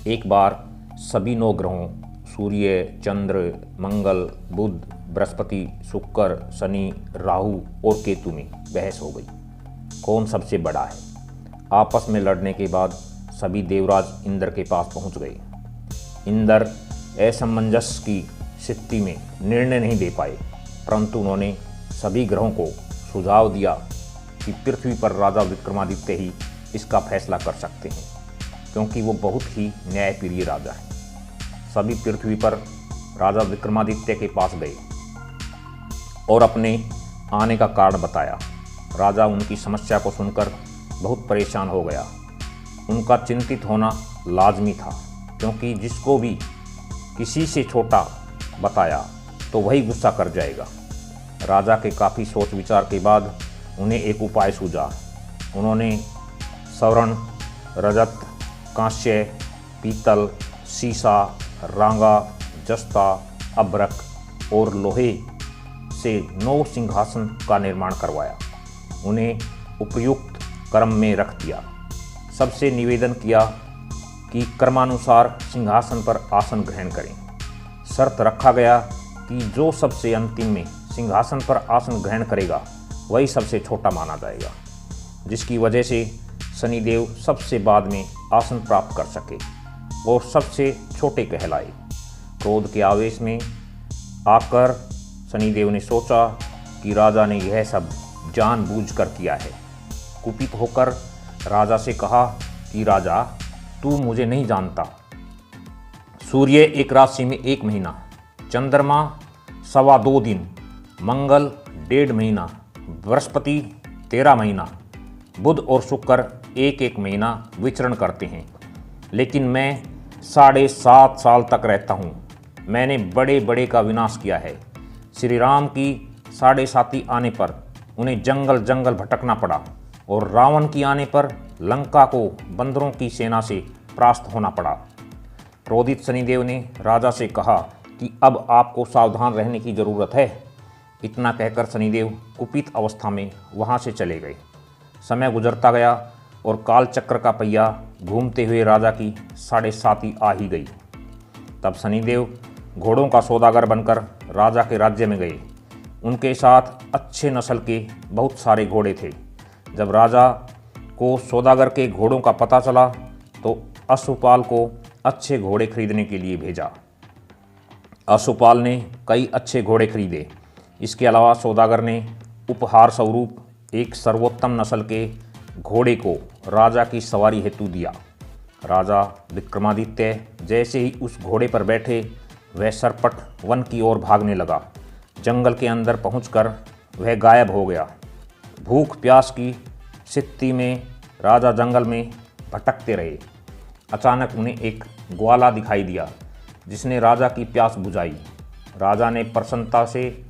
एक बार सभी 9 ग्रहों सूर्य, चंद्र, मंगल, बुध, बृहस्पति, शुक्र, शनि, राहु और केतु में बहस हो गई, कौन सबसे बड़ा है। आपस में लड़ने के बाद सभी देवराज इंद्र के पास पहुंच गए। इंद्र असमंजस की स्थिति में निर्णय नहीं दे पाए, परंतु उन्होंने सभी ग्रहों को सुझाव दिया कि पृथ्वी पर राजा विक्रमादित्य ही इसका फैसला कर सकते हैं, क्योंकि वो बहुत ही न्यायप्रिय राजा हैं। सभी पृथ्वी पर राजा विक्रमादित्य के पास गए और अपने आने का कारण बताया। राजा उनकी समस्या को सुनकर बहुत परेशान हो गया। उनका चिंतित होना लाजमी था, क्योंकि जिसको भी किसी से छोटा बताया तो वही गुस्सा कर जाएगा। राजा के काफ़ी सोच विचार के बाद उन्हें एक उपाय सूझा। उन्होंने स्वर्ण, रजत, कांस्य, पीतल, सीसा, रांगा, जस्ता, अभ्रक और लोहे से 9 सिंहासन का निर्माण करवाया। उन्हें उपयुक्त क्रम में रख दिया। सबसे निवेदन किया कि क्रमानुसार सिंहासन पर आसन ग्रहण करें। शर्त रखा गया कि जो सबसे अंतिम में सिंहासन पर आसन ग्रहण करेगा वही सबसे छोटा माना जाएगा, जिसकी वजह से शनिदेव सबसे बाद में आसन प्राप्त कर सके और सबसे छोटे कहलाए। क्रोध के आवेश में आकर शनिदेव ने सोचा कि राजा ने यह सब जानबूझकर किया है। कुपित होकर राजा से कहा कि राजा, तू मुझे नहीं जानता। सूर्य एक राशि में 1 महीना, चंद्रमा 2.25 दिन, मंगल 1.5 महीना, बृहस्पति 13 महीना, बुध और शुक्र 1-1 महीना विचरण करते हैं, लेकिन मैं 7.5 साल तक रहता हूँ। मैंने बड़े बड़े का विनाश किया है। श्री राम की 7.5 आने पर उन्हें जंगल जंगल भटकना पड़ा और रावण की आने पर लंका को बंदरों की सेना से परास्त होना पड़ा। क्रोधित शनिदेव ने राजा से कहा कि अब आपको सावधान रहने की ज़रूरत है। इतना कहकर शनिदेव कुपित अवस्था में वहाँ से चले गए। समय गुजरता गया और कालचक्र का पहिया घूमते हुए राजा की 7.5 आ ही गई। तब शनिदेव घोड़ों का सौदागर बनकर राजा के राज्य में गए। उनके साथ अच्छे नस्ल के बहुत सारे घोड़े थे। जब राजा को सौदागर के घोड़ों का पता चला तो अश्वपाल को अच्छे घोड़े खरीदने के लिए भेजा। अश्वपाल ने कई अच्छे घोड़े खरीदे। इसके अलावा सौदागर ने उपहार स्वरूप एक सर्वोत्तम नस्ल के घोड़े को राजा की सवारी हेतु दिया। राजा विक्रमादित्य जैसे ही उस घोड़े पर बैठे वह सरपट वन की ओर भागने लगा। जंगल के अंदर पहुंचकर वह गायब हो गया। भूख प्यास की स्थिति में राजा जंगल में भटकते रहे। अचानक उन्हें एक ग्वाला दिखाई दिया, जिसने राजा की प्यास बुझाई। राजा ने प्रसन्नता से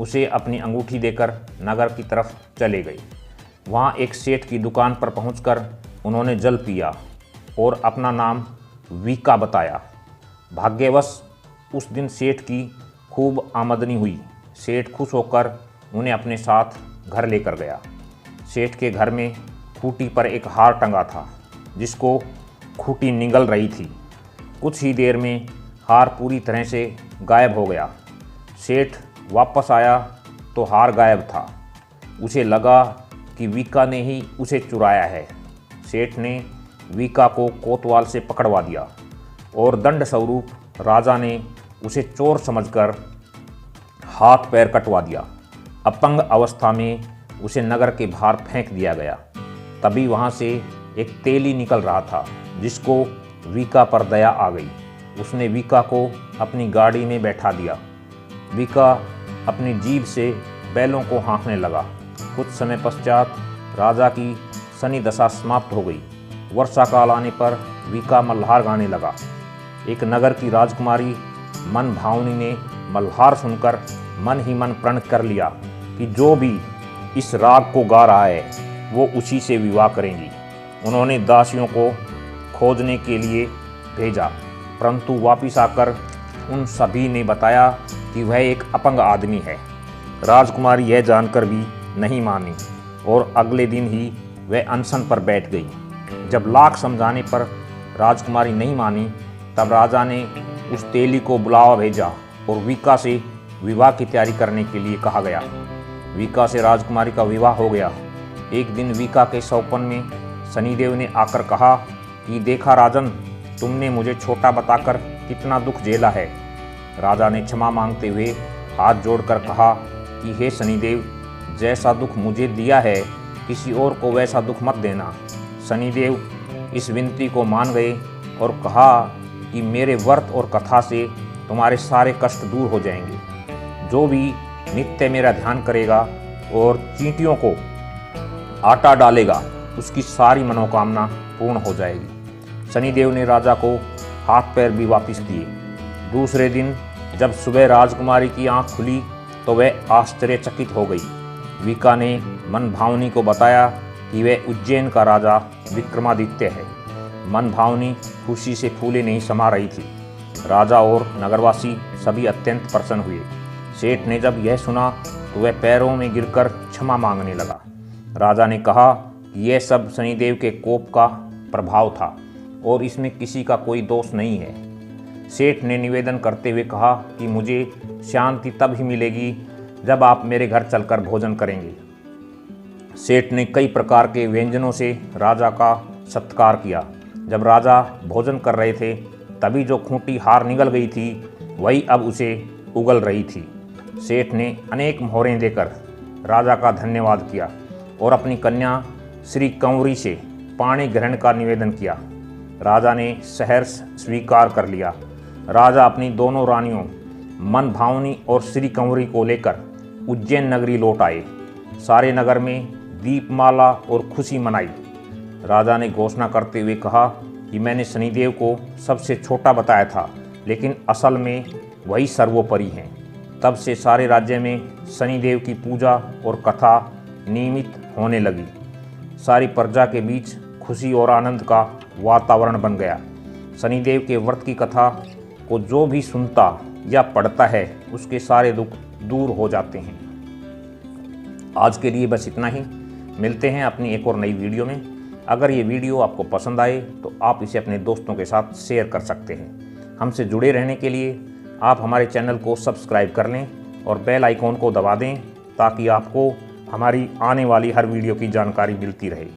उसे अपनी अंगूठी देकर नगर की तरफ चले गए। वहाँ एक सेठ की दुकान पर पहुंचकर उन्होंने जल पिया और अपना नाम वीका बताया। भाग्यवश उस दिन सेठ की खूब आमदनी हुई। सेठ खुश होकर उन्हें अपने साथ घर लेकर गया। सेठ के घर में खूंटी पर एक हार टंगा था, जिसको खूंटी निगल रही थी। कुछ ही देर में हार पूरी तरह से गायब हो गया। सेठ वापस आया तो हार गायब था। उसे लगा कि वीका ने ही उसे चुराया है। सेठ ने वीका को कोतवाल से पकड़वा दिया और दंड स्वरूप राजा ने उसे चोर समझकर हाथ पैर कटवा दिया। अपंग अवस्था में उसे नगर के बाहर फेंक दिया गया। तभी वहाँ से एक तेली निकल रहा था, जिसको वीका पर दया आ गई। उसने वीका को अपनी गाड़ी में बैठा दिया। वीका अपनी जीभ से बैलों को हाँकने लगा। कुछ समय पश्चात राजा की शनि दशा समाप्त हो गई। वर्षा काल आने पर वीका मल्हार गाने लगा। एक नगर की राजकुमारी मन भावनी ने मल्हार सुनकर मन ही मन प्रण कर लिया कि जो भी इस राग को गा रहा है वो उसी से विवाह करेंगी। उन्होंने दासियों को खोजने के लिए भेजा, परंतु वापिस आकर उन सभी ने बताया कि वह एक अपंग आदमी है। राजकुमारी यह जानकर भी नहीं मानी और अगले दिन ही वह अनशन पर बैठ गई। जब लाख समझाने पर राजकुमारी नहीं मानी तब राजा ने उस तेली को बुलावा भेजा और वीका से विवाह की तैयारी करने के लिए कहा गया। वीका से राजकुमारी का विवाह हो गया। एक दिन वीका के सौपन में शनिदेव ने आकर कहा कि देखा राजन, तुमने मुझे छोटा बताकर कितना दुख झेला है। राजा ने क्षमा मांगते हुए हाथ जोड़कर कहा कि हे शनिदेव, जैसा दुख मुझे दिया है किसी और को वैसा दुख मत देना। शनिदेव इस विनती को मान गए और कहा कि मेरे व्रत और कथा से तुम्हारे सारे कष्ट दूर हो जाएंगे। जो भी नित्य मेरा ध्यान करेगा और चींटियों को आटा डालेगा उसकी सारी मनोकामना पूर्ण हो जाएगी। शनिदेव ने राजा को हाथ पैर भी वापस दिए। दूसरे दिन जब सुबह राजकुमारी की आंख खुली तो वह आश्चर्यचकित हो गई। वीका ने मनभावनी को बताया कि वह उज्जैन का राजा विक्रमादित्य है। मनभावनी खुशी से फूले नहीं समा रही थी। राजा और नगरवासी सभी अत्यंत प्रसन्न हुए। सेठ ने जब यह सुना तो वह पैरों में गिरकर क्षमा मांगने लगा। राजा ने कहा कि यह सब शनिदेव के कोप का प्रभाव था और इसमें किसी का कोई दोष नहीं है। सेठ ने निवेदन करते हुए कहा कि मुझे शांति तब ही मिलेगी जब आप मेरे घर चलकर भोजन करेंगे। सेठ ने कई प्रकार के व्यंजनों से राजा का सत्कार किया। जब राजा भोजन कर रहे थे तभी जो खूंटी हार निगल गई थी वही अब उसे उगल रही थी। सेठ ने अनेक मोहरें देकर राजा का धन्यवाद किया और अपनी कन्या श्री कंवरी से पाणी ग्रहण का निवेदन किया। राजा ने सहर्ष स्वीकार कर लिया। राजा अपनी दोनों रानियों मनभावनी और श्री कंवरी को लेकर उज्जैन नगरी लौट आए। सारे नगर में दीपमाला और खुशी मनाई। राजा ने घोषणा करते हुए कहा कि मैंने शनिदेव को सबसे छोटा बताया था, लेकिन असल में वही सर्वोपरि हैं। तब से सारे राज्य में शनिदेव की पूजा और कथा नियमित होने लगी। सारी प्रजा के बीच खुशी और आनंद का वातावरण बन गया। शनिदेव के व्रत की कथा को जो भी सुनता या पढ़ता है उसके सारे दुख दूर हो जाते हैं। आज के लिए बस इतना ही। मिलते हैं अपनी एक और नई वीडियो में। अगर ये वीडियो आपको पसंद आए तो आप इसे अपने दोस्तों के साथ शेयर कर सकते हैं। हमसे जुड़े रहने के लिए आप हमारे चैनल को सब्सक्राइब कर लें और बेल आइकॉन को दबा दें ताकि आपको हमारी आने वाली हर वीडियो की जानकारी मिलती रहे।